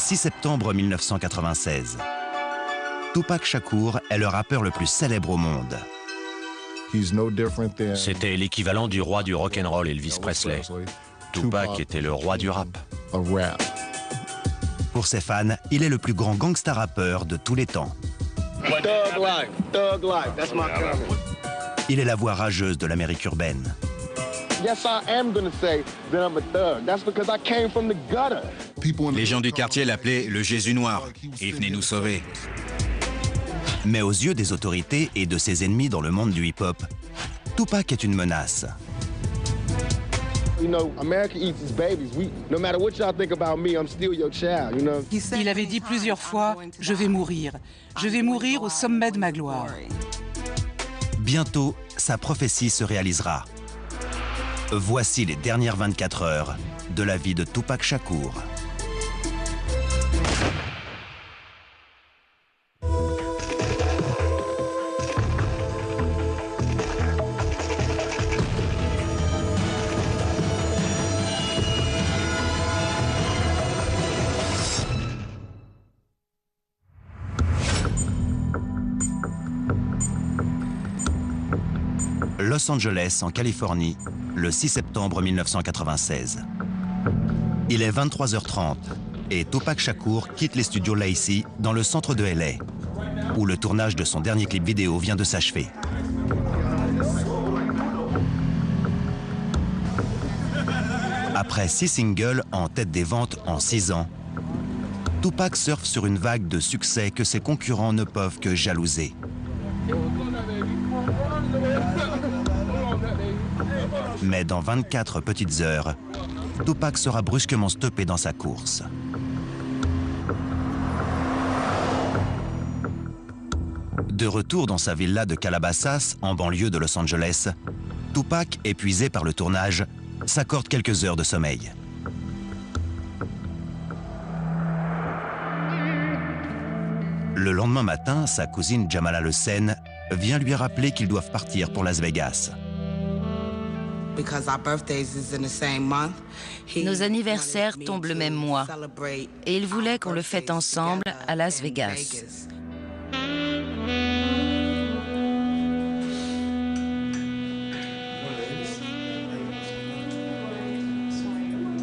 6 septembre 1996. Tupac Shakur est le rappeur le plus célèbre au monde. C'était l'équivalent du roi du rock'n'roll Elvis Presley. Tupac était le roi du rap. Pour ses fans, il est le plus grand gangsta rappeur de tous les temps. Il est la voix rageuse de l'Amérique urbaine. Les gens du quartier l'appelaient le Jésus noir. Il venait nous sauver. Mais aux yeux des autorités et de ses ennemis dans le monde du hip-hop, Tupac est une menace. Il avait dit plusieurs fois « Je vais mourir. Je vais mourir au sommet de ma gloire. » Bientôt, sa prophétie se réalisera. Voici les dernières 24 heures de la vie de Tupac Shakur. Los Angeles, en Californie, le 6 septembre 1996. Il est 23h30 et Tupac Shakur quitte les studios Lacey dans le centre de LA, où le tournage de son dernier clip vidéo vient de s'achever. Après 6 singles en tête des ventes en 6 ans, Tupac surfe sur une vague de succès que ses concurrents ne peuvent que jalouser. Mais dans 24 petites heures, Tupac sera brusquement stoppé dans sa course. De retour dans sa villa de Calabasas, en banlieue de Los Angeles, Tupac, épuisé par le tournage, s'accorde quelques heures de sommeil. Le lendemain matin, sa cousine Jamala Le Sen vient lui rappeler qu'ils doivent partir pour Las Vegas. Nos anniversaires tombent le même mois et il voulait qu'on le fête ensemble à Las Vegas.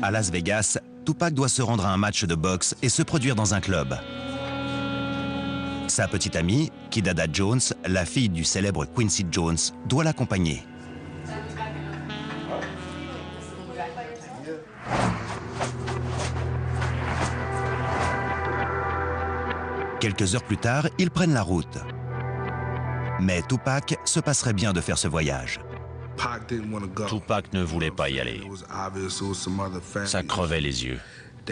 À Las Vegas, Tupac doit se rendre à un match de boxe et se produire dans un club. Sa petite amie, Kidada Jones, la fille du célèbre Quincy Jones, doit l'accompagner. Quelques heures plus tard, ils prennent la route. Mais Tupac se passerait bien de faire ce voyage. Tupac ne voulait pas y aller. Ça crevait les yeux.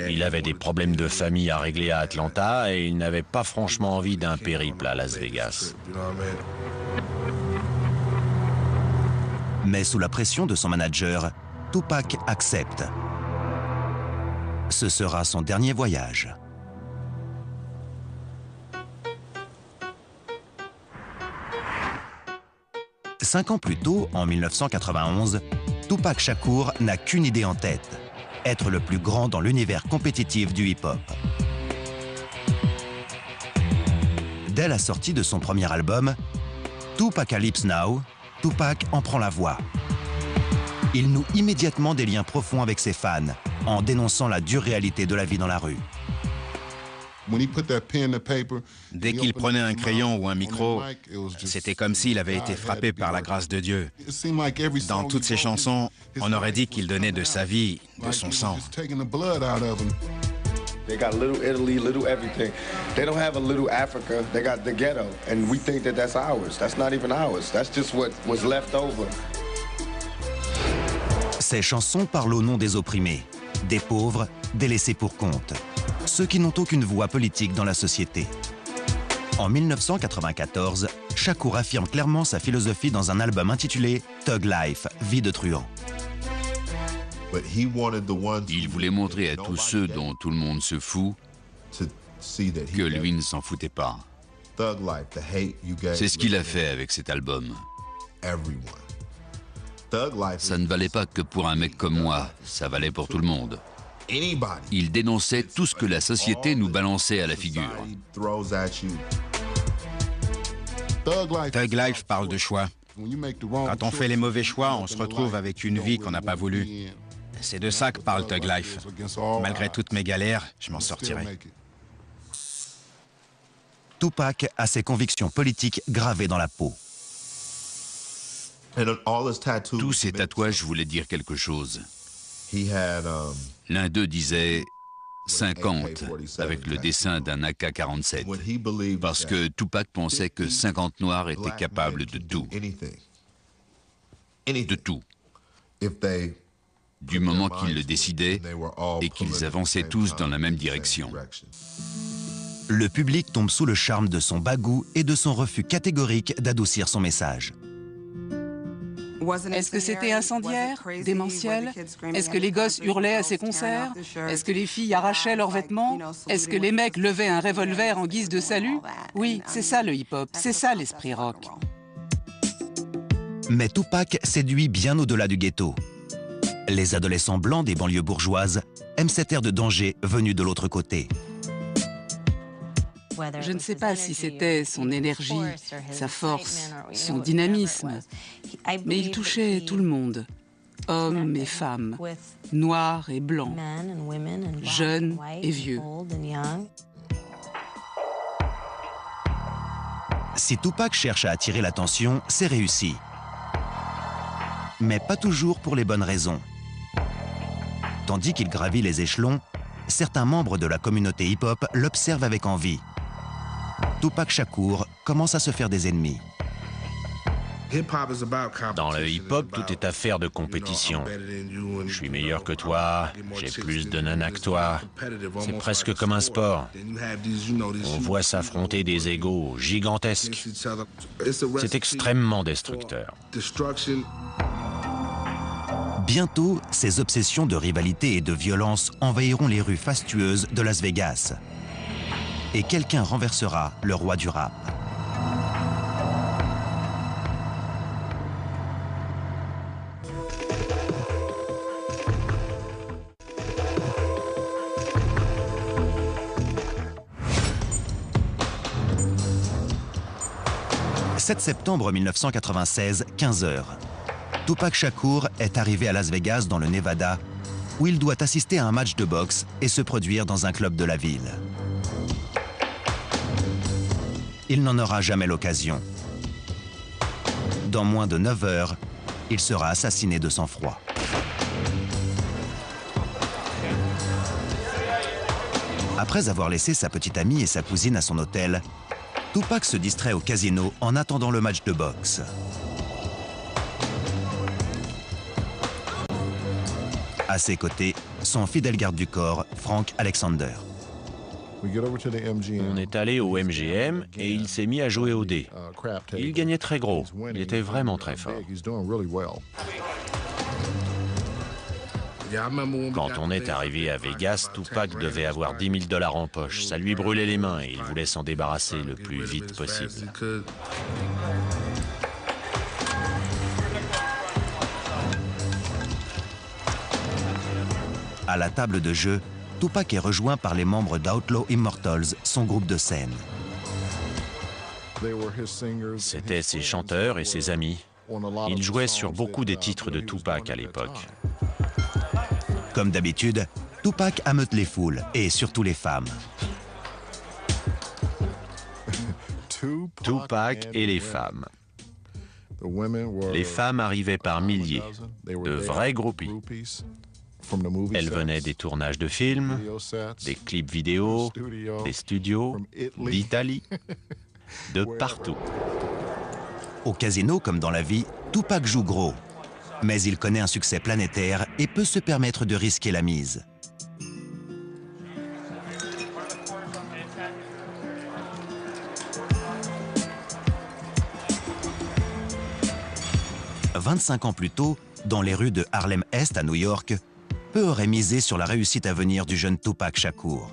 Il avait des problèmes de famille à régler à Atlanta et il n'avait pas franchement envie d'un périple à Las Vegas. Mais sous la pression de son manager, Tupac accepte. Ce sera son dernier voyage. Cinq ans plus tôt, en 1991, Tupac Shakur n'a qu'une idée en tête: être le plus grand dans l'univers compétitif du hip-hop. Dès la sortie de son premier album, Tupacalypse Now, Tupac en prend la voix. Il noue immédiatement des liens profonds avec ses fans, en dénonçant la dure réalité de la vie dans la rue. Dès qu'il prenait un crayon ou un micro, c'était comme s'il avait été frappé par la grâce de Dieu. Dans toutes ses chansons, on aurait dit qu'il donnait de sa vie, de son sang. They got little Italy, little everything. They don't have a little Africa. They got the ghetto, and we think that that's ours. That's not even ours. That's just what was left over. Ces chansons parlent au nom des opprimés, des pauvres, des laissés pour compte, ceux qui n'ont aucune voix politique dans la société. En 1994, Shakur affirme clairement sa philosophie dans un album intitulé Thug Life, Vie de truand. Il voulait montrer à tous ceux dont tout le monde se fout que lui ne s'en foutait pas. C'est ce qu'il a fait avec cet album. Ça ne valait pas que pour un mec comme moi, ça valait pour tout le monde. Il dénonçait tout ce que la société nous balançait à la figure. Thug Life parle de choix. Quand on fait les mauvais choix, on se retrouve avec une vie qu'on n'a pas voulu. C'est de ça que parle Thug Life. Malgré toutes mes galères, je m'en sortirai. Tupac a ses convictions politiques gravées dans la peau. Tous ces tatouages voulaient dire quelque chose. L'un d'eux disait 50 avec le dessin d'un AK-47 parce que Tupac pensait que 50 Noirs étaient capables de tout. De tout. Du moment qu'ils le décidaient et qu'ils avançaient tous dans la même direction. Le public tombe sous le charme de son bagou et de son refus catégorique d'adoucir son message. Est-ce que c'était incendiaire, démentiel? Est-ce que les gosses hurlaient à ses concerts? Est-ce que les filles arrachaient leurs vêtements? Est-ce que les mecs levaient un revolver en guise de salut? Oui, c'est ça le hip-hop, c'est ça l'esprit rock. Mais Tupac séduit bien au-delà du ghetto. Les adolescents blancs des banlieues bourgeoises aiment cet air de danger venu de l'autre côté. Je ne sais pas si c'était son énergie, sa force, son dynamisme, mais il touchait tout le monde, hommes et femmes, noirs et blancs, jeunes et vieux. Si Tupac cherche à attirer l'attention, c'est réussi. Mais pas toujours pour les bonnes raisons. Tandis qu'il gravit les échelons, certains membres de la communauté hip-hop l'observent avec envie. Tupac Shakur commence à se faire des ennemis. Dans le hip-hop, tout est affaire de compétition. Je suis meilleur que toi, j'ai plus de nanas que toi. C'est presque comme un sport. On voit s'affronter des égos gigantesques. C'est extrêmement destructeur. Bientôt, ces obsessions de rivalité et de violence envahiront les rues fastueuses de Las Vegas. Et quelqu'un renversera le roi du rap. « 7 septembre 1996, 15h. Tupac Shakur est arrivé à Las Vegas, dans le Nevada, où il doit assister à un match de boxe et se produire dans un club de la ville. Il n'en aura jamais l'occasion. Dans moins de 9 heures, il sera assassiné de sang-froid. Après avoir laissé sa petite amie et sa cousine à son hôtel, Tupac se distrait au casino en attendant le match de boxe. À ses côtés, son fidèle garde du corps, Frank Alexander. On est allé au MGM et il s'est mis à jouer au dé. Il gagnait très gros. Il était vraiment très fort. Quand on est arrivé à Vegas, Tupac devait avoir 10 000 $ en poche. Ça lui brûlait les mains et il voulait s'en débarrasser le plus vite possible. À la table de jeu, Tupac est rejoint par les membres d'Outlaw Immortals, son groupe de scène. C'était ses chanteurs et ses amis. Ils jouaient sur beaucoup des titres de Tupac à l'époque. Comme d'habitude, Tupac ameute les foules, et surtout les femmes. Tupac et les femmes. Les femmes arrivaient par milliers, de vrais groupies. Elles venaient des tournages de films, des clips vidéo, des studios, d'Italie, de partout. Au casino, comme dans la vie, Tupac joue gros. Mais il connaît un succès planétaire et peut se permettre de risquer la mise. « 25 ans plus tôt, dans les rues de Harlem-Est à New York, peu auraient misé sur la réussite à venir du jeune Tupac Shakur.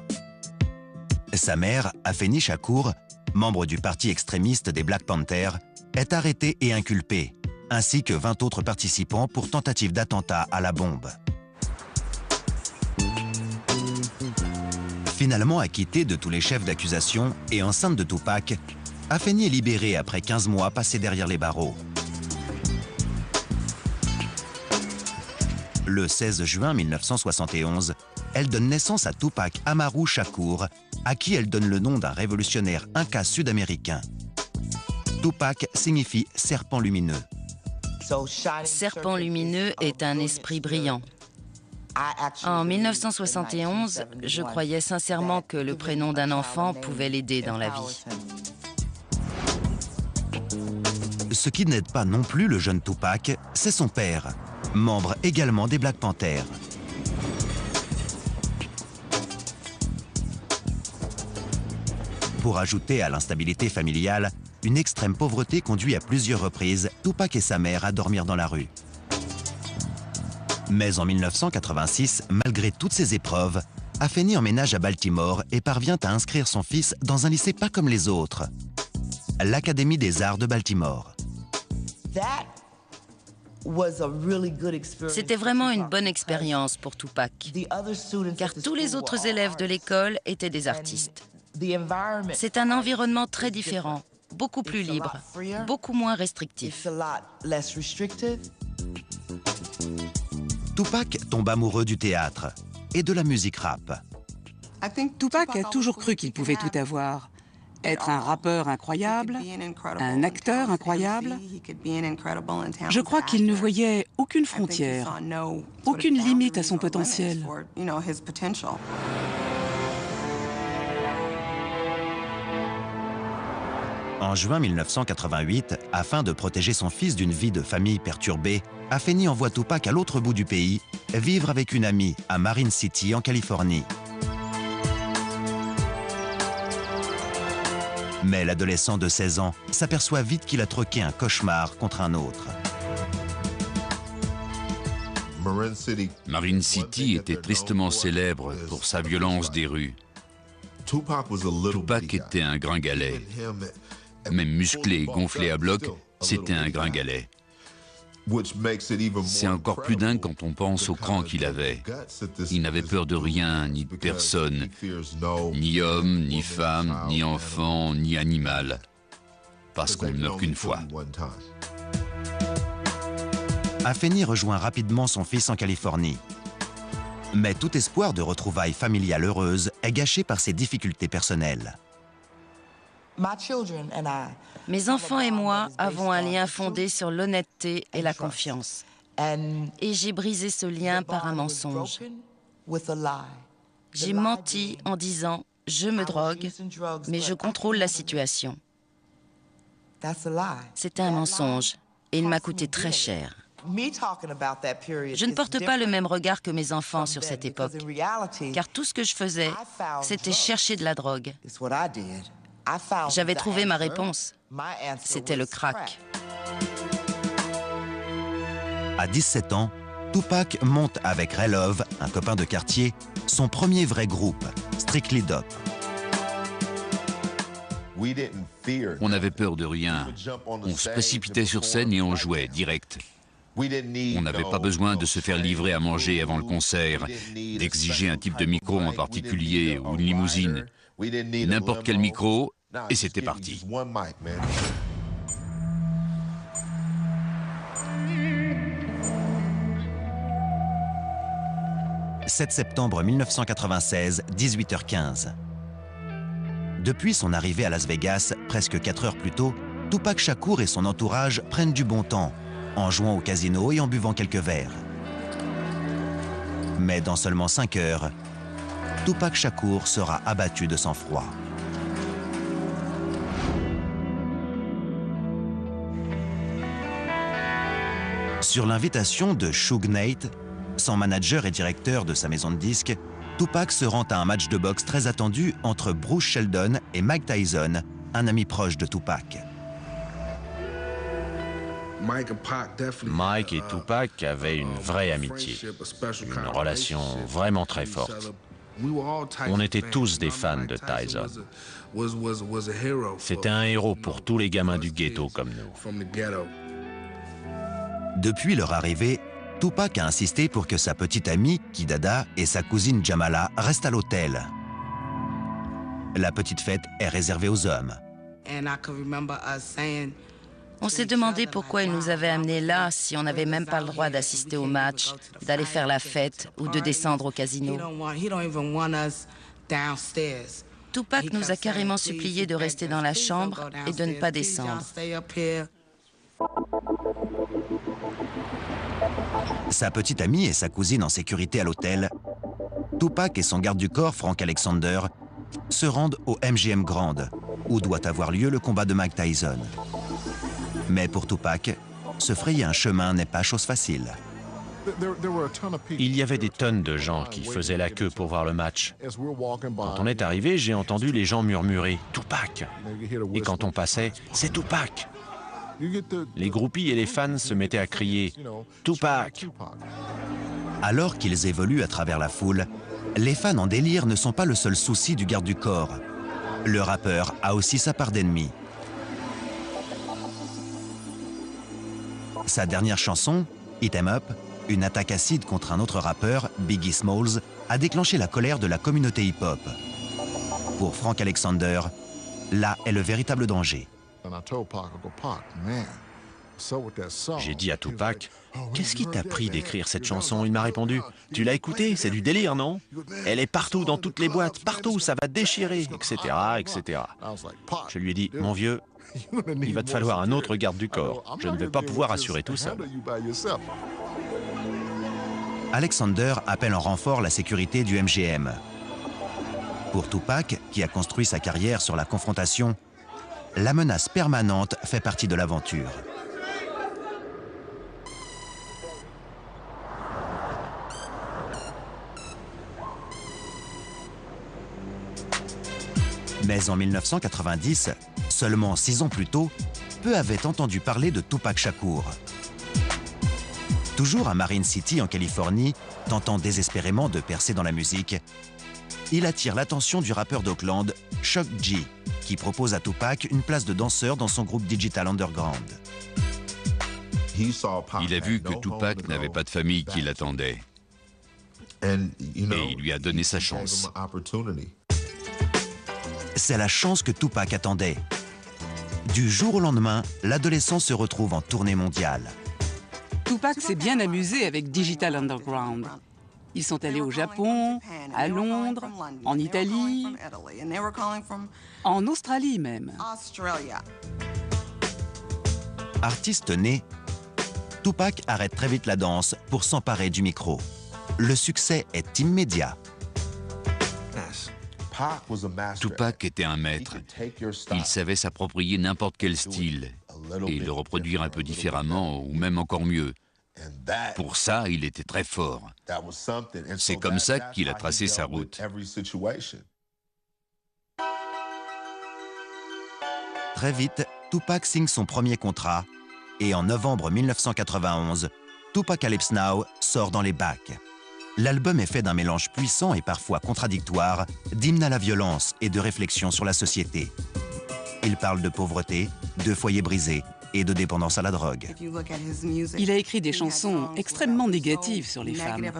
Sa mère, Afeni Shakur, membre du parti extrémiste des Black Panthers, est arrêtée et inculpée, ainsi que 20 autres participants pour tentative d'attentat à la bombe. Finalement acquittée de tous les chefs d'accusation et enceinte de Tupac, Afeni est libérée après 15 mois passés derrière les barreaux. Le 16 juin 1971, elle donne naissance à Tupac Amaru Shakur, à qui elle donne le nom d'un révolutionnaire inca sud-américain. Tupac signifie « serpent lumineux ». Serpent lumineux est un esprit brillant. En 1971, je croyais sincèrement que le prénom d'un enfant pouvait l'aider dans la vie. Ce qui n'aide pas non plus le jeune Tupac, c'est son père, membre également des Black Panthers. Pour ajouter à l'instabilité familiale, une extrême pauvreté conduit à plusieurs reprises Tupac et sa mère à dormir dans la rue. Mais en 1986, malgré toutes ces épreuves, Afeni emménage à Baltimore et parvient à inscrire son fils dans un lycée pas comme les autres, l'Académie des Arts de Baltimore. C'était vraiment une bonne expérience pour Tupac, car tous les autres élèves de l'école étaient des artistes. C'est un environnement très différent, beaucoup plus libre, beaucoup moins restrictif. Tupac tombe amoureux du théâtre et de la musique rap. Tupac a toujours cru qu'il pouvait tout avoir. Être un rappeur incroyable, un acteur incroyable. Je crois qu'il ne voyait aucune frontière, aucune limite à son potentiel. En juin 1988, afin de protéger son fils d'une vie de famille perturbée, Afeni envoie Tupac à l'autre bout du pays, vivre avec une amie à Marine City, en Californie. Mais l'adolescent de 16 ans s'aperçoit vite qu'il a troqué un cauchemar contre un autre. Marine City était tristement célèbre pour sa violence des rues. Tupac était un gringalet. Même musclé et gonflé à bloc, c'était un gringalet. C'est encore plus dingue quand on pense au cran qu'il avait. Il n'avait peur de rien, ni de personne. Ni homme, ni femme, ni enfant, ni animal. Parce qu'on ne meurt qu'une fois. Afeni rejoint rapidement son fils en Californie. Mais tout espoir de retrouvailles familiales heureuses est gâché par ses difficultés personnelles. Mes enfants et moi avons un lien fondé sur l'honnêteté et la confiance. Et j'ai brisé ce lien par un mensonge. J'ai menti en disant « je me drogue, mais je contrôle la situation ». C'était un mensonge et il m'a coûté très cher. Je ne porte pas le même regard que mes enfants sur cette époque, car tout ce que je faisais, c'était chercher de la drogue. J'avais trouvé ma réponse. C'était le crack. À 17 ans, Tupac monte avec Ray Love, un copain de quartier, son premier vrai groupe, Strictly Dope. On n'avait peur de rien. On se précipitait sur scène et on jouait direct. On n'avait pas besoin de se faire livrer à manger avant le concert, d'exiger un type de micro en particulier ou une limousine. N'importe quel micro, et c'était parti. « 7 septembre 1996, 18h15. Depuis son arrivée à Las Vegas, presque 4 heures plus tôt, Tupac Shakur et son entourage prennent du bon temps, en jouant au casino et en buvant quelques verres. Mais dans seulement 5 heures, Tupac Shakur sera abattu de sang-froid. Sur l'invitation de Suge Knight, son manager et directeur de sa maison de disques, Tupac se rend à un match de boxe très attendu entre Bruce Sheldon et Mike Tyson, un ami proche de Tupac. Mike et Tupac avaient une vraie amitié, une relation vraiment très forte. On était tous des fans de Tyson. C'était un héros pour tous les gamins du ghetto comme nous. Depuis leur arrivée, Tupac a insisté pour que sa petite amie, Kidada, et sa cousine Jamala restent à l'hôtel. La petite fête est réservée aux hommes. On s'est demandé pourquoi il nous avait amenés là si on n'avait même pas le droit d'assister au match, d'aller faire la fête ou de descendre au casino. Tupac nous a carrément supplié de rester dans la chambre et de ne pas descendre. Sa petite amie et sa cousine en sécurité à l'hôtel, Tupac et son garde du corps, Frank Alexander, se rendent au MGM Grand, où doit avoir lieu le combat de Mike Tyson. Mais pour Tupac, se frayer un chemin n'est pas chose facile. Il y avait des tonnes de gens qui faisaient la queue pour voir le match. Quand on est arrivé, j'ai entendu les gens murmurer « Tupac !» Et quand on passait, « C'est Tupac !» Les groupies et les fans se mettaient à crier « Tupac !» Alors qu'ils évoluent à travers la foule, les fans en délire ne sont pas le seul souci du garde du corps. Le rappeur a aussi sa part d'ennemis. Sa dernière chanson, Hit 'Em Up, une attaque acide contre un autre rappeur, Biggie Smalls, a déclenché la colère de la communauté hip-hop. Pour Frank Alexander, là est le véritable danger. J'ai dit à Tupac, « Qu'est-ce qui t'a pris d'écrire cette chanson ?» Il m'a répondu, « Tu l'as écoutée, c'est du délire, non? Elle est partout, dans toutes les boîtes, partout, ça va déchirer, etc., etc. » Je lui ai dit, « Mon vieux, il va te falloir un autre garde du corps. Je ne vais pas pouvoir assurer tout seul. » Alexander appelle en renfort la sécurité du MGM. Pour Tupac, qui a construit sa carrière sur la confrontation, la menace permanente fait partie de l'aventure. Mais en 1990, seulement 6 ans plus tôt, peu avaient entendu parler de Tupac Shakur. Toujours à Marine City, en Californie, tentant désespérément de percer dans la musique, il attire l'attention du rappeur d'Oakland, Shock G, qui propose à Tupac une place de danseur dans son groupe Digital Underground. Il a vu que Tupac n'avait pas de famille qui l'attendait. Et il lui a donné sa chance. C'est la chance que Tupac attendait. Du jour au lendemain, l'adolescent se retrouve en tournée mondiale. Tupac s'est bien amusé avec Digital Underground. Ils sont allés au Japon, à Londres, en Italie, en Australie même. Artiste né, Tupac arrête très vite la danse pour s'emparer du micro. Le succès est immédiat. Tupac était un maître. Il savait s'approprier n'importe quel style et le reproduire un peu différemment ou même encore mieux. Pour ça, il était très fort. C'est comme ça qu'il a tracé sa route. Très vite, Tupac signe son premier contrat et en novembre 1991, Tupacalypse Now sort dans les bacs. L'album est fait d'un mélange puissant et parfois contradictoire d'hymnes à la violence et de réflexions sur la société. Il parle de pauvreté, de foyers brisés et de dépendance à la drogue. Il a écrit des chansons extrêmement négatives sur les femmes,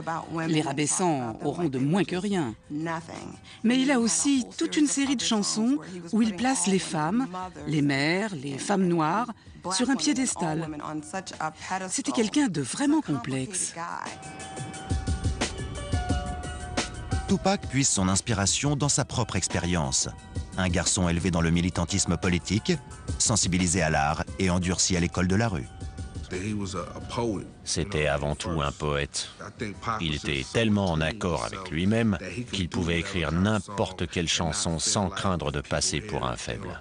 les rabaissant au rang de moins que rien. Mais il a aussi toute une série de chansons où il place les femmes, les mères, les femmes noires, sur un piédestal. C'était quelqu'un de vraiment complexe. Tupac puise son inspiration dans sa propre expérience. Un garçon élevé dans le militantisme politique, sensibilisé à l'art et endurci à l'école de la rue. C'était avant tout un poète. Il était tellement en accord avec lui-même qu'il pouvait écrire n'importe quelle chanson sans craindre de passer pour un faible.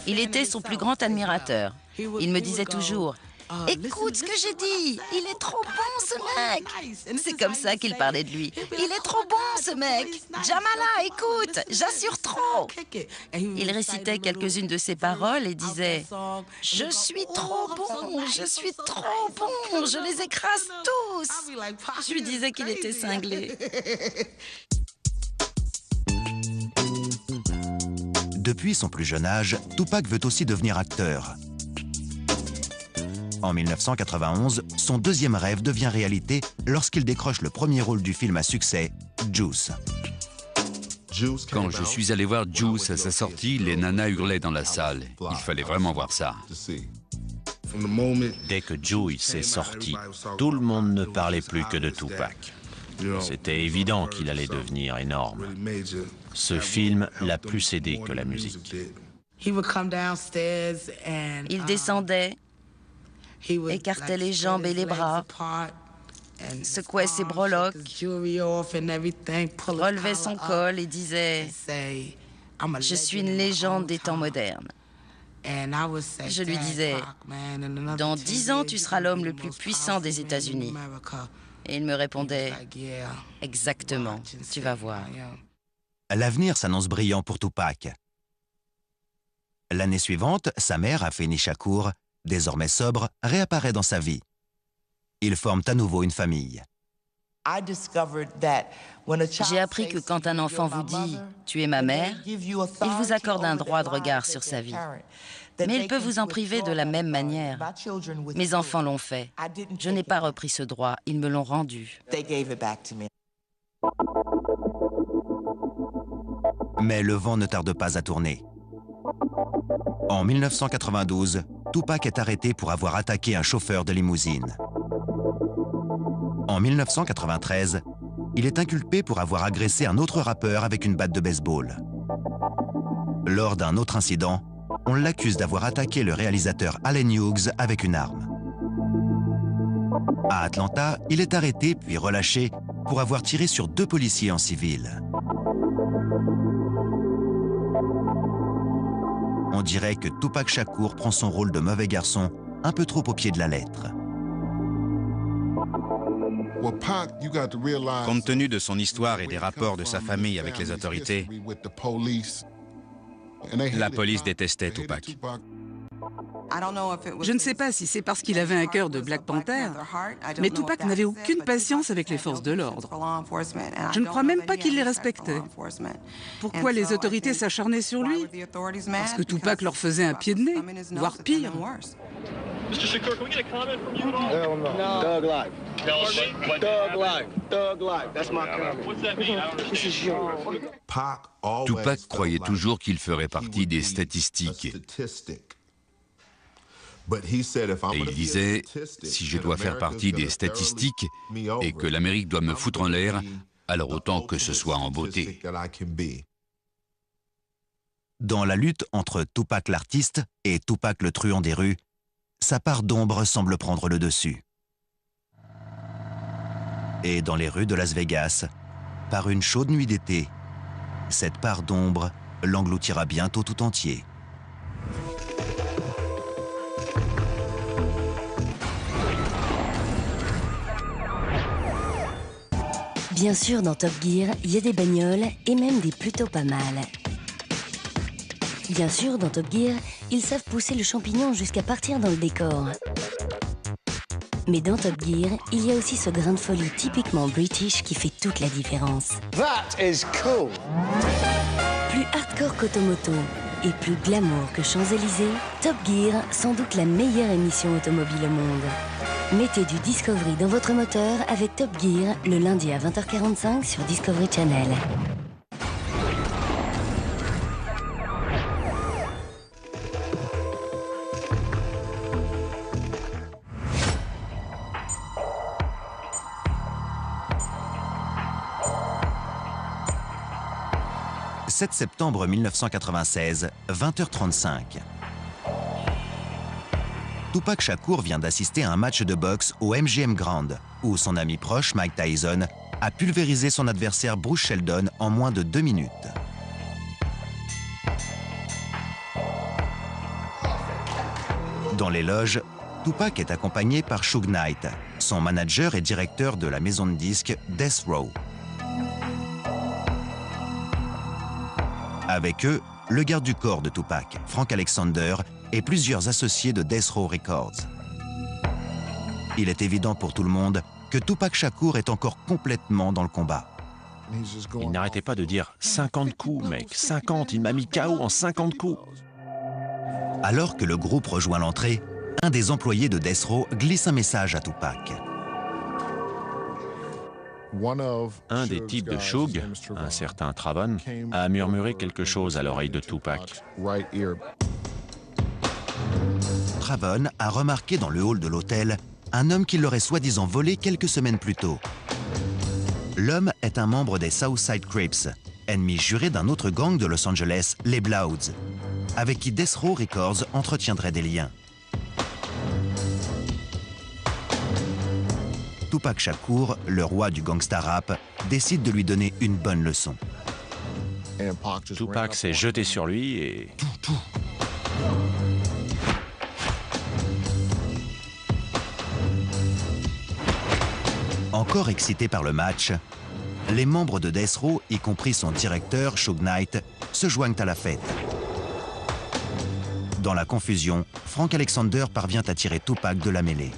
Il était son plus grand admirateur. Il me disait toujours « Écoute ce que j'ai dit, il est trop bon ce mec !» C'est comme ça qu'il parlait de lui. « Il est trop bon ce mec ! Jamala, écoute, j'assure trop !» Il récitait quelques-unes de ses paroles et disait « Je suis trop bon, je suis trop bon, je les écrase tous !» Je lui disais qu'il était cinglé. Depuis son plus jeune âge, Tupac veut aussi devenir acteur. En 1991, son deuxième rêve devient réalité lorsqu'il décroche le premier rôle du film à succès, Juice. Quand je suis allé voir Juice à sa sortie, les nanas hurlaient dans la salle. Il fallait vraiment voir ça. Dès que Juice est sorti, tout le monde ne parlait plus que de Tupac. C'était évident qu'il allait devenir énorme. Ce film l'a plus aidé que la musique. Il descendait, écartait les jambes et les bras, secouait ses breloques, relevait son col et disait « Je suis une légende des temps modernes ». Je lui disais « Dans 10 ans, tu seras l'homme le plus puissant des États-Unis ». Et il me répondait « Exactement, tu vas voir ». L'avenir s'annonce brillant pour Tupac. L'année suivante, sa mère, Afeni Shakur, désormais sobre, réapparaît dans sa vie. Ils forment à nouveau une famille. J'ai appris que quand un enfant vous dit « tu es ma mère », il vous accorde un droit de regard sur sa vie. Mais il peut vous en priver de la même manière. Mes enfants l'ont fait. Je n'ai pas repris ce droit, ils me l'ont rendu. Mais le vent ne tarde pas à tourner. En 1992, Tupac est arrêté pour avoir attaqué un chauffeur de limousine. En 1993, il est inculpé pour avoir agressé un autre rappeur avec une batte de baseball. Lors d'un autre incident, on l'accuse d'avoir attaqué le réalisateur Allen Hughes avec une arme. À Atlanta, il est arrêté puis relâché pour avoir tiré sur 2 policiers en civil. On dirait que Tupac Shakur prend son rôle de mauvais garçon un peu trop au pied de la lettre. Compte tenu de son histoire et des rapports de sa famille avec les autorités, la police détestait Tupac. Je ne sais pas si c'est parce qu'il avait un cœur de Black Panther, mais Tupac n'avait aucune patience avec les forces de l'ordre. Je ne crois même pas qu'il les respectait. Pourquoi les autorités s'acharnaient sur lui? Parce que Tupac leur faisait un pied de nez, voire pire. Mr. Shakur, can we get a comment from you? Hell no. Thug life. Thug life. Thug life. That's my comment. What's that mean? I don't understand. Tupac croyait toujours qu'il ferait partie des statistiques. Et il disait, si je dois faire partie des statistiques et que l'Amérique doit me foutre en l'air, alors autant que ce soit en beauté. Dans la lutte entre Tupac l'artiste et Tupac le truand des rues, sa part d'ombre semble prendre le dessus. Et dans les rues de Las Vegas, par une chaude nuit d'été, cette part d'ombre l'engloutira bientôt tout entier. Bien sûr, dans Top Gear, il y a des bagnoles et même des plutôt pas mal. Bien sûr, dans Top Gear, ils savent pousser le champignon jusqu'à partir dans le décor. Mais dans Top Gear, il y a aussi ce grain de folie typiquement british qui fait toute la différence. That is cool. Plus hardcore qu'Automoto et plus glamour que Champs-Élysées, Top Gear, sans doute la meilleure émission automobile au monde. Mettez du Discovery dans votre moteur avec Top Gear le lundi à 20h45 sur Discovery Channel. « 7 septembre 1996, 20h35. Tupac Shakur vient d'assister à un match de boxe au MGM Grand, où son ami proche, Mike Tyson, a pulvérisé son adversaire Bruce Sheldon en moins de 2 minutes. Dans les loges, Tupac est accompagné par Suge Knight, son manager et directeur de la maison de disques Death Row. Avec eux, le garde du corps de Tupac, Frank Alexander, et plusieurs associés de Death Row Records. Il est évident pour tout le monde que Tupac Shakur est encore complètement dans le combat. Il n'arrêtait pas de dire « 50 coups, mec, 50, il m'a mis KO en 50 coups ». Alors que le groupe rejoint l'entrée, un des employés de Death Row glisse un message à Tupac. Un des types de Shug, un certain Travon, a murmuré quelque chose à l'oreille de Tupac. Travon a remarqué dans le hall de l'hôtel un homme qui l'aurait soi-disant volé quelques semaines plus tôt. L'homme est un membre des Southside Crips, ennemi juré d'un autre gang de Los Angeles, les Bloods, avec qui Death Row Records entretiendrait des liens. Tupac Shakur, le roi du gangsta rap, décide de lui donner une bonne leçon. Tupac s'est jeté sur lui et... Encore excités par le match, les membres de Death Row, y compris son directeur, Suge Knight, se joignent à la fête. Dans la confusion, Frank Alexander parvient à tirer Tupac de la mêlée.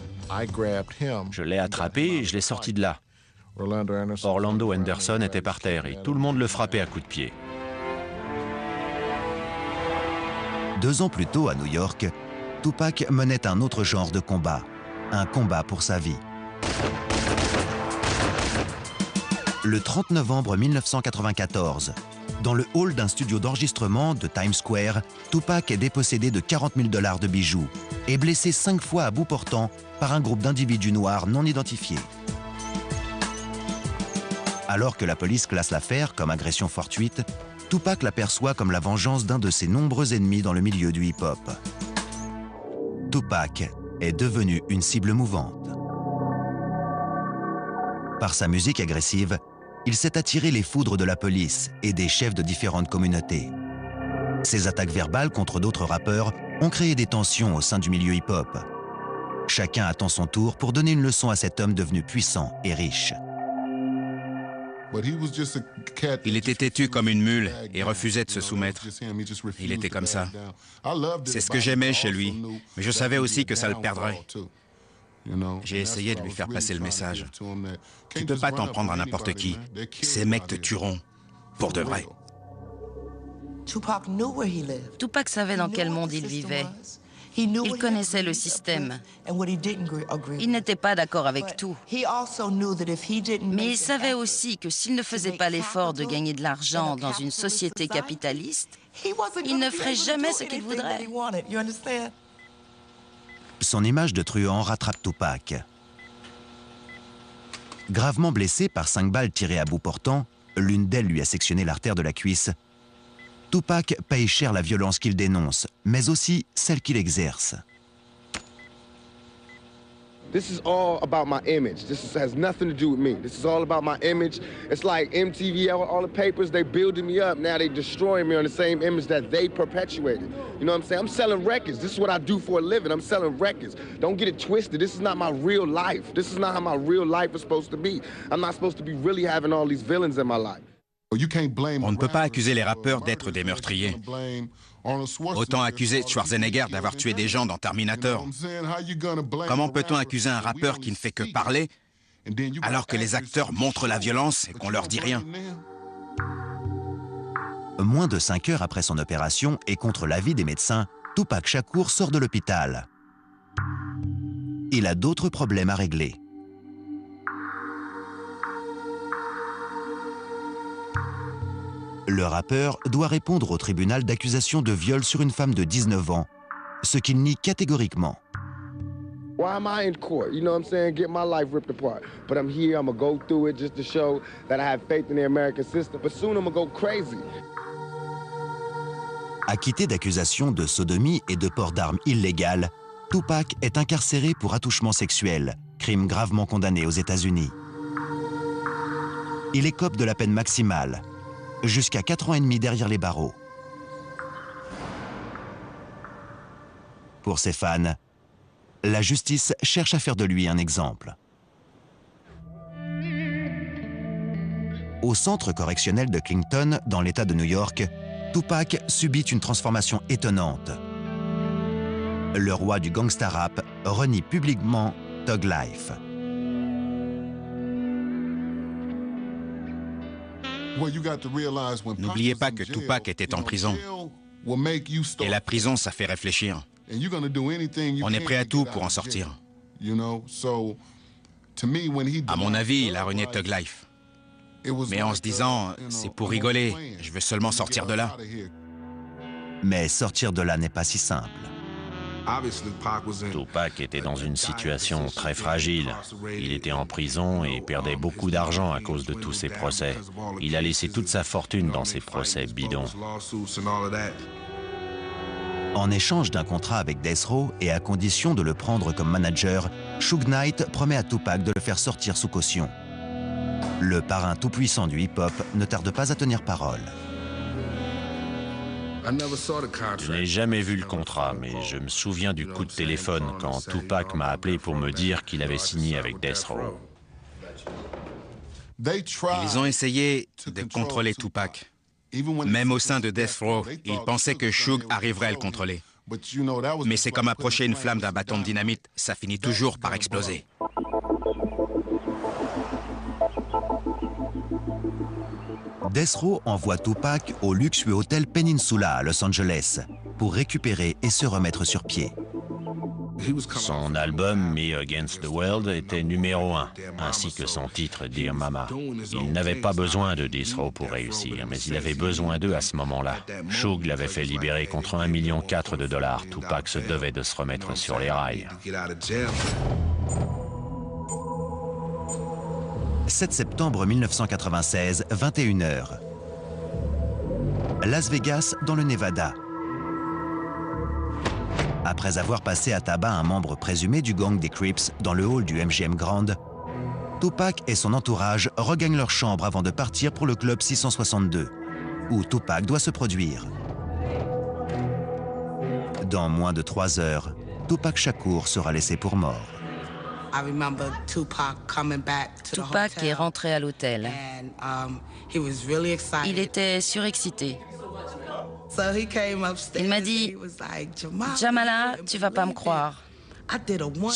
Je l'ai attrapé et je l'ai sorti de là. Orlando Anderson était par terre et tout le monde le frappait à coups de pied. 2 ans plus tôt, à New York, Tupac menait un autre genre de combat, un combat pour sa vie. Le 30 novembre 1994, dans le hall d'un studio d'enregistrement de Times Square, Tupac est dépossédé de 40 000 $ de bijoux et blessé 5 fois à bout portant par un groupe d'individus noirs non identifiés. Alors que la police classe l'affaire comme agression fortuite, Tupac l'aperçoit comme la vengeance d'un de ses nombreux ennemis dans le milieu du hip-hop. Tupac est devenu une cible mouvante. Par sa musique agressive, il s'est attiré les foudres de la police et des chefs de différentes communautés. Ses attaques verbales contre d'autres rappeurs ont créé des tensions au sein du milieu hip-hop. Chacun attend son tour pour donner une leçon à cet homme devenu puissant et riche. Il était têtu comme une mule et refusait de se soumettre. Il était comme ça. C'est ce que j'aimais chez lui, mais je savais aussi que ça le perdrait. J'ai essayé de lui faire passer le message. Tu ne peux pas t'en prendre à n'importe qui. Ces mecs te tueront, pour de vrai. Tupac savait dans quel monde il vivait. Il connaissait le système. Il n'était pas d'accord avec tout. Mais il savait aussi que s'il ne faisait pas l'effort de gagner de l'argent dans une société capitaliste, il ne ferait jamais ce qu'il voudrait. Son image de truand rattrape Tupac. Gravement blessé par 5 balles tirées à bout portant, l'une d'elles lui a sectionné l'artère de la cuisse, Tupac paye cher la violence qu'il dénonce, mais aussi celle qu'il exerce. This is all about my image. This has nothing to do with me. This is all about my image. It's like MTV, all the papers, they building me up. Now they destroying me on the same image that they perpetuated. You know what I'm saying? I'm selling records. This is what I do for a living. I'm selling records. Don't get it twisted. This is not my real life. This is not how my real life is supposed to be. I'm not supposed to be really having all these villains in my life. On ne peut pas accuser les rappeurs d'être des meurtriers. Autant accuser Schwarzenegger d'avoir tué des gens dans Terminator. Comment peut-on accuser un rappeur qui ne fait que parler alors que les acteurs montrent la violence et qu'on leur dit rien? Moins de 5 heures après son opération et contre l'avis des médecins, Tupac Shakur sort de l'hôpital. Il a d'autres problèmes à régler. Le rappeur doit répondre au tribunal d'accusations de viol sur une femme de 19 ans, ce qu'il nie catégoriquement. Why am I in court? You know what I'm saying? Get my life ripped apart. But I'm here, I'm gonna go through it just to show that I have faith in the American system. But soon I'm gonna go crazy. Acquitté d'accusations de sodomie et de port d'armes illégales, Tupac est incarcéré pour attouchement sexuel, crime gravement condamné aux États-Unis. Il écope de la peine maximale, jusqu'à 4 ans et demi derrière les barreaux. Pour ses fans, la justice cherche à faire de lui un exemple. Au centre correctionnel de Clinton, dans l'État de New York, Tupac subit une transformation étonnante. Le roi du gangsta rap renie publiquement Thug Life. N'oubliez pas que Tupac était en prison. Et la prison, ça fait réfléchir. On est prêt à tout pour en sortir. À mon avis, il a renié Thug Life. Mais en se disant, c'est pour rigoler, je veux seulement sortir de là. Mais sortir de là n'est pas si simple. Tupac était dans une situation très fragile. Il était en prison et perdait beaucoup d'argent à cause de tous ses procès. Il a laissé toute sa fortune dans ses procès bidons. En échange d'un contrat avec Death Row et à condition de le prendre comme manager, Suge Knight promet à Tupac de le faire sortir sous caution. Le parrain tout-puissant du hip-hop ne tarde pas à tenir parole. Je n'ai jamais vu le contrat, mais je me souviens du coup de téléphone quand Tupac m'a appelé pour me dire qu'il avait signé avec Death Row. Ils ont essayé de contrôler Tupac. Même au sein de Death Row, ils pensaient que Suge arriverait à le contrôler. Mais c'est comme approcher une flamme d'un bâton de dynamite, ça finit toujours par exploser. Death Row envoie Tupac au luxueux hôtel Peninsula à Los Angeles pour récupérer et se remettre sur pied. Son album Me Against the World était numéro 1, ainsi que son titre Dear Mama. Il n'avait pas besoin de Death Row pour réussir, mais il avait besoin d'eux à ce moment-là. Suge l'avait fait libérer contre 1,4 million de dollars. Tupac se devait de se remettre sur les rails. 7 septembre 1996, 21h. Las Vegas, dans le Nevada. Après avoir passé à tabac un membre présumé du gang des Crips dans le hall du MGM Grand, Tupac et son entourage regagnent leur chambre avant de partir pour le club 662, où Tupac doit se produire. Dans moins de 3 heures, Tupac Shakur sera laissé pour mort. Tupac est rentré à l'hôtel. Il était surexcité. Il m'a dit, Jamala, tu vas pas me croire.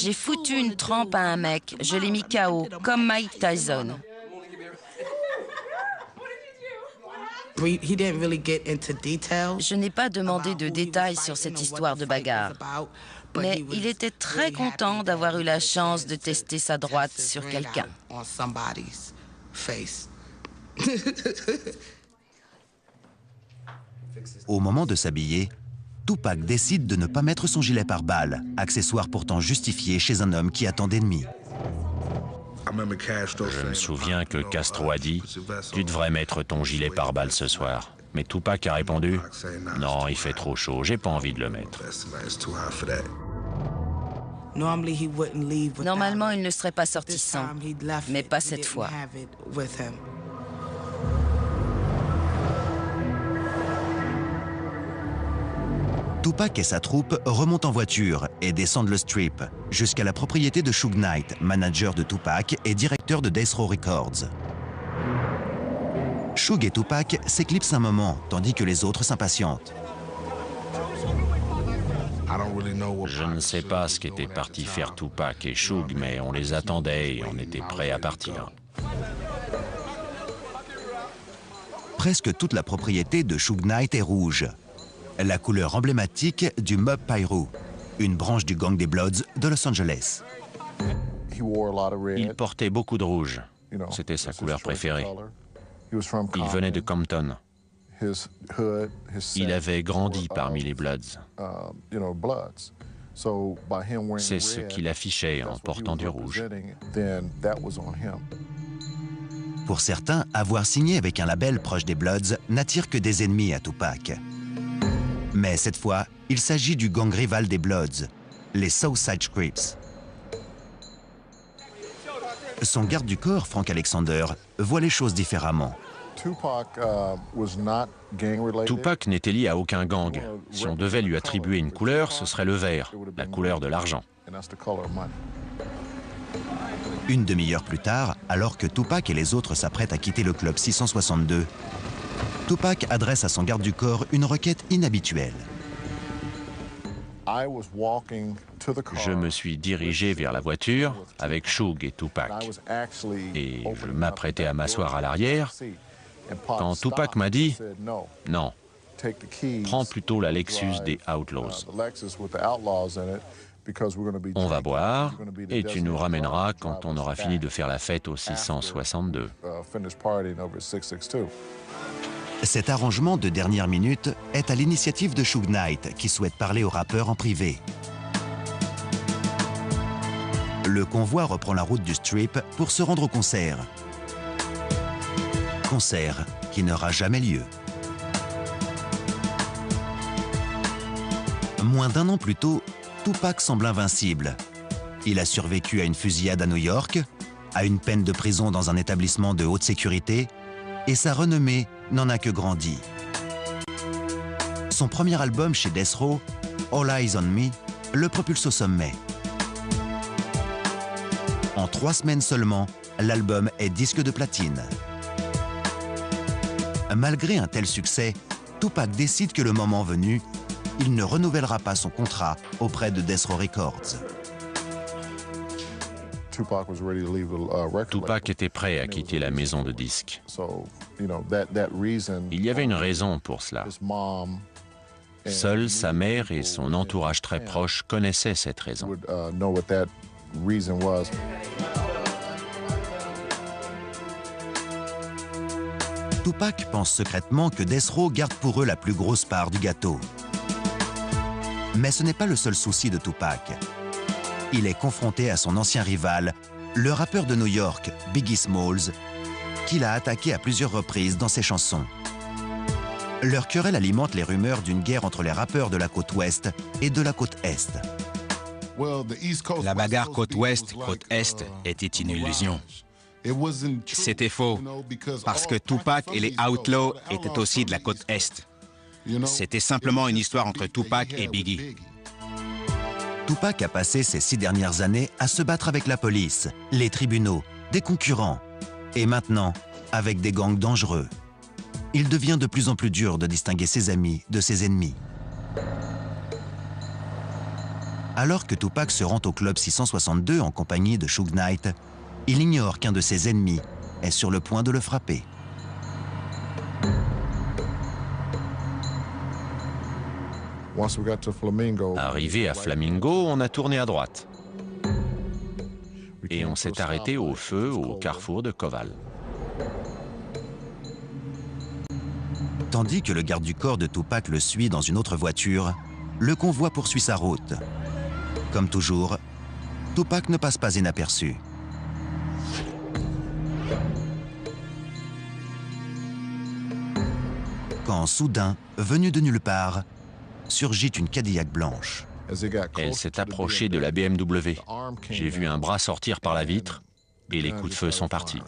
J'ai foutu une trempe à un mec, je l'ai mis KO, comme Mike Tyson. Je n'ai pas demandé de détails sur cette histoire de bagarre, mais il était très content d'avoir eu la chance de tester sa droite sur quelqu'un. Au moment de s'habiller, Tupac décide de ne pas mettre son gilet pare-balles, accessoire pourtant justifié chez un homme qui a tant d'ennemis. Je me souviens que Castro a dit « Tu devrais mettre ton gilet pare-balles ce soir ». Mais Tupac a répondu « Non, il fait trop chaud, j'ai pas envie de le mettre ». Normalement, il ne serait pas sorti sans, mais pas cette fois. Tupac et sa troupe remontent en voiture et descendent le Strip jusqu'à la propriété de Suge Knight, manager de Tupac et directeur de Death Row Records. Suge et Tupac s'éclipsent un moment, tandis que les autres s'impatientent. Je ne sais pas ce qu'étaient partis faire Tupac et Suge, mais on les attendait et on était prêts à partir. Presque toute la propriété de Suge Knight est rouge, la couleur emblématique du Mob Piru, une branche du gang des Bloods de Los Angeles. Il portait beaucoup de rouge. C'était sa couleur préférée. Il venait de Compton. Il avait grandi parmi les Bloods. C'est ce qu'il affichait en portant du rouge. Pour certains, avoir signé avec un label proche des Bloods n'attire que des ennemis à Tupac. Mais cette fois, il s'agit du gang rival des Bloods, les Southside Crips. Son garde du corps, Frank Alexander, voit les choses différemment. Tupac n'était lié à aucun gang. Si on devait lui attribuer une couleur, ce serait le vert, la couleur de l'argent. Une demi-heure plus tard, alors que Tupac et les autres s'apprêtent à quitter le club 662, Tupac adresse à son garde du corps une requête inhabituelle. Je me suis dirigé vers la voiture avec Suge et Tupac. Et je m'apprêtais à m'asseoir à l'arrière quand Tupac m'a dit « Non, prends plutôt la Lexus des Outlaws ». On va boire et tu nous ramèneras quand on aura fini de faire la fête au 662. Cet arrangement de dernière minute est à l'initiative de Suge Knight, qui souhaite parler au rappeur en privé. Le convoi reprend la route du Strip pour se rendre au concert. Concert qui n'aura jamais lieu. Moins d'un an plus tôt, Tupac semble invincible. Il a survécu à une fusillade à New York, à une peine de prison dans un établissement de haute sécurité, et sa renommée n'en a que grandi. Son premier album chez Death Row, All Eyes on Me, le propulse au sommet. En 3 semaines seulement, l'album est disque de platine. Malgré un tel succès, Tupac décide que le moment venu, il ne renouvellera pas son contrat auprès de Death Row Records. Tupac était prêt à quitter la maison de disques. Il y avait une raison pour cela. Seule sa mère et son entourage très proche connaissaient cette raison. Tupac pense secrètement que Death Row garde pour eux la plus grosse part du gâteau. Mais ce n'est pas le seul souci de Tupac. Il est confronté à son ancien rival, le rappeur de New York, Biggie Smalls, qu'il a attaqué à plusieurs reprises dans ses chansons. Leur querelle alimente les rumeurs d'une guerre entre les rappeurs de la côte ouest et de la côte est. La bagarre côte ouest, côte est était une illusion. C'était faux, parce que Tupac et les Outlaws étaient aussi de la côte est. C'était simplement une histoire entre Tupac et Biggie. Tupac a passé ces 6 dernières années à se battre avec la police, les tribunaux, des concurrents, et maintenant avec des gangs dangereux. Il devient de plus en plus dur de distinguer ses amis de ses ennemis. Alors que Tupac se rend au club 662 en compagnie de Suge Knight, il ignore qu'un de ses ennemis est sur le point de le frapper. Arrivé à Flamingo, on a tourné à droite. Et on s'est arrêté au feu au carrefour de Koval. Tandis que le garde du corps de Tupac le suit dans une autre voiture, le convoi poursuit sa route. Comme toujours, Tupac ne passe pas inaperçu. Quand soudain, venue de nulle part, surgit une Cadillac blanche. Elle s'est approchée de la BMW. J'ai vu un bras sortir par la vitre et les coups de feu sont partis.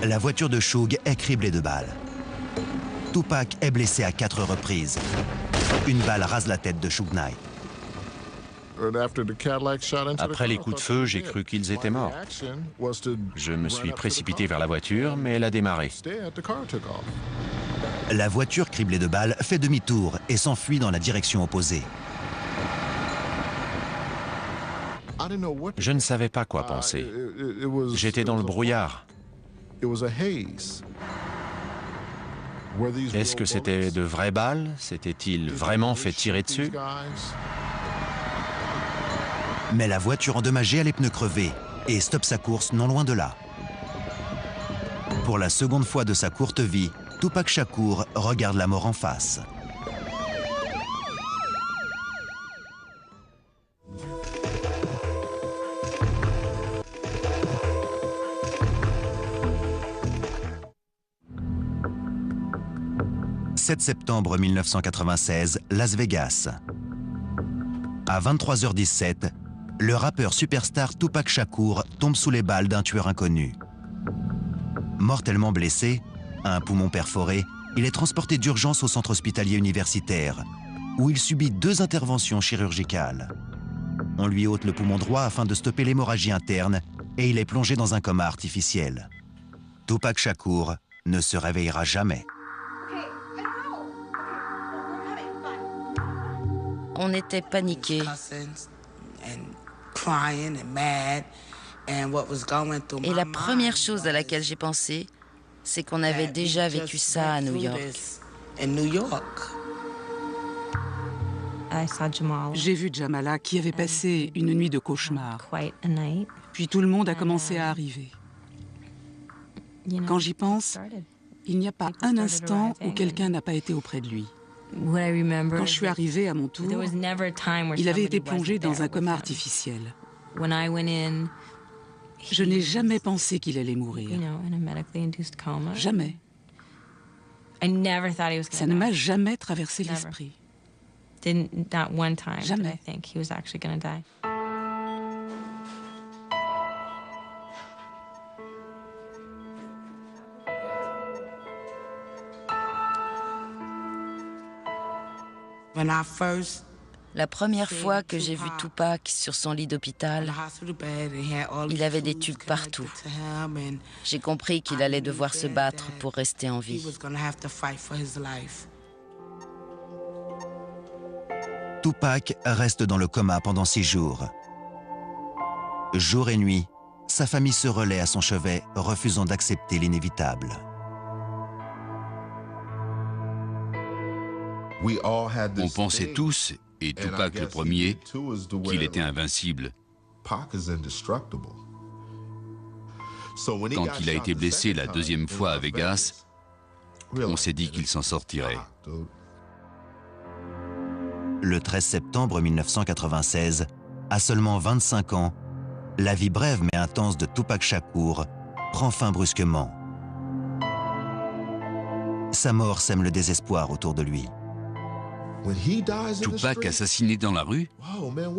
La voiture de Suge est criblée de balles. Tupac est blessé à 4 reprises. Une balle rase la tête de Suge Knight. Après les coups de feu, j'ai cru qu'ils étaient morts. Je me suis précipité vers la voiture, mais elle a démarré. La voiture criblée de balles fait demi-tour et s'enfuit dans la direction opposée. Je ne savais pas quoi penser. J'étais dans le brouillard. Est-ce que c'était de vraies balles? S'était-il vraiment fait tirer dessus? Mais la voiture endommagée a les pneus crevés et stoppe sa course non loin de là. Pour la seconde fois de sa courte vie, Tupac Shakur regarde la mort en face. « 7 septembre 1996, Las Vegas. À 23h17, le rappeur superstar Tupac Shakur tombe sous les balles d'un tueur inconnu. Mortellement blessé, un poumon perforé, il est transporté d'urgence au centre hospitalier universitaire, où il subit 2 interventions chirurgicales. On lui ôte le poumon droit afin de stopper l'hémorragie interne et il est plongé dans un coma artificiel. Tupac Shakur ne se réveillera jamais. On était paniqués. Et la première chose à laquelle j'ai pensé, c'est qu'on avait déjà vécu ça à New York. J'ai vu Jamala qui avait passé une nuit de cauchemar. Puis tout le monde a commencé à arriver. Quand j'y pense, il n'y a pas un instant où quelqu'un n'a pas été auprès de lui. Quand je suis arrivée à mon tour, il avait été plongé dans un coma artificiel. Je n'ai jamais pensé qu'il allait mourir. Jamais. Ça ne m'a jamais traversé l'esprit. Jamais. La première fois que j'ai vu Tupac sur son lit d'hôpital, il avait des tubes partout. J'ai compris qu'il allait devoir se battre pour rester en vie. Tupac reste dans le coma pendant 6 jours. Jour et nuit, sa famille se relaie à son chevet, refusant d'accepter l'inévitable. On pensait tous, et Tupac le premier, qu'il était invincible. Quand il a été blessé la deuxième fois à Vegas, on s'est dit qu'il s'en sortirait. Le 13 septembre 1996, à seulement 25 ans, la vie brève mais intense de Tupac Shakur prend fin brusquement. Sa mort sème le désespoir autour de lui. Tupac assassiné dans la rue?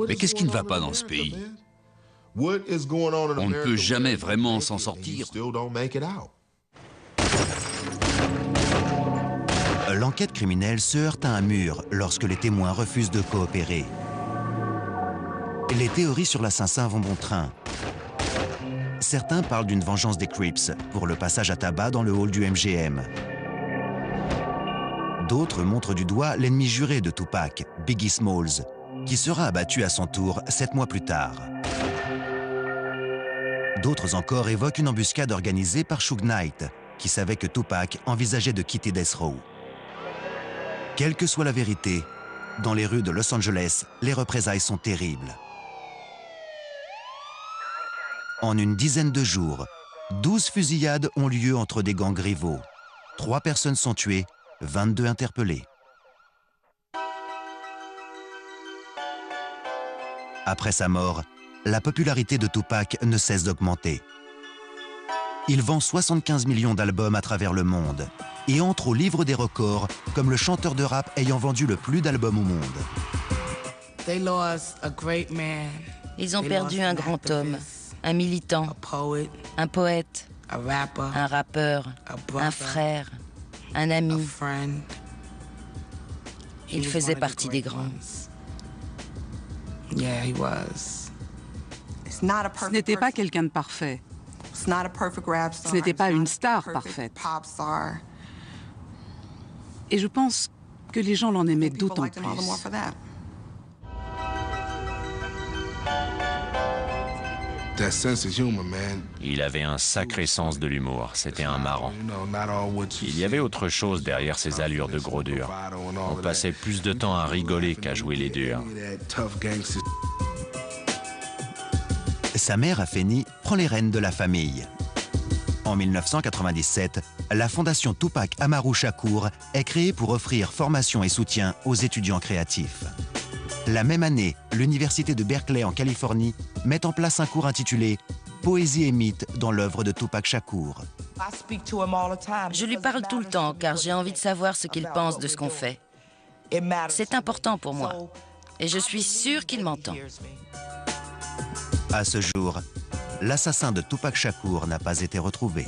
Mais qu'est-ce qui ne va pas dans ce pays? On ne peut jamais vraiment s'en sortir. L'enquête criminelle se heurte à un mur lorsque les témoins refusent de coopérer. Les théories sur l'assassin vont bon train. Certains parlent d'une vengeance des Crips pour le passage à tabac dans le hall du MGM. D'autres montrent du doigt l'ennemi juré de Tupac, Biggie Smalls, qui sera abattu à son tour 7 mois plus tard. D'autres encore évoquent une embuscade organisée par Suge Knight, qui savait que Tupac envisageait de quitter Death Row. Quelle que soit la vérité, dans les rues de Los Angeles, les représailles sont terribles. En une dizaine de jours, 12 fusillades ont lieu entre des gangs rivaux. 3 personnes sont tuées, 22 interpellés. Après sa mort, la popularité de Tupac ne cesse d'augmenter. Il vend 75 millions d'albums à travers le monde et entre au livre des records comme le chanteur de rap ayant vendu le plus d'albums au monde. Ils ont perdu un grand homme, un militant, un poète, un rappeur, un frère, un ami. Il faisait partie des grands. Ce n'était pas quelqu'un de parfait. Ce n'était pas une star parfaite. Et je pense que les gens l'en aimaient d'autant plus. Il avait un sacré sens de l'humour, c'était un marrant. Il y avait autre chose derrière ses allures de gros dur. On passait plus de temps à rigoler qu'à jouer les durs. Sa mère, Afeni, prend les rênes de la famille. En 1997, la fondation Tupac Amaru Shakur est créée pour offrir formation et soutien aux étudiants créatifs. La même année, l'université de Berkeley en Californie met en place un cours intitulé « Poésie et mythe dans l'œuvre de Tupac Shakur ». Je lui parle tout le temps car j'ai envie de savoir ce qu'il pense de ce qu'on fait. C'est important pour moi et je suis sûre qu'il m'entend. À ce jour, l'assassin de Tupac Shakur n'a pas été retrouvé.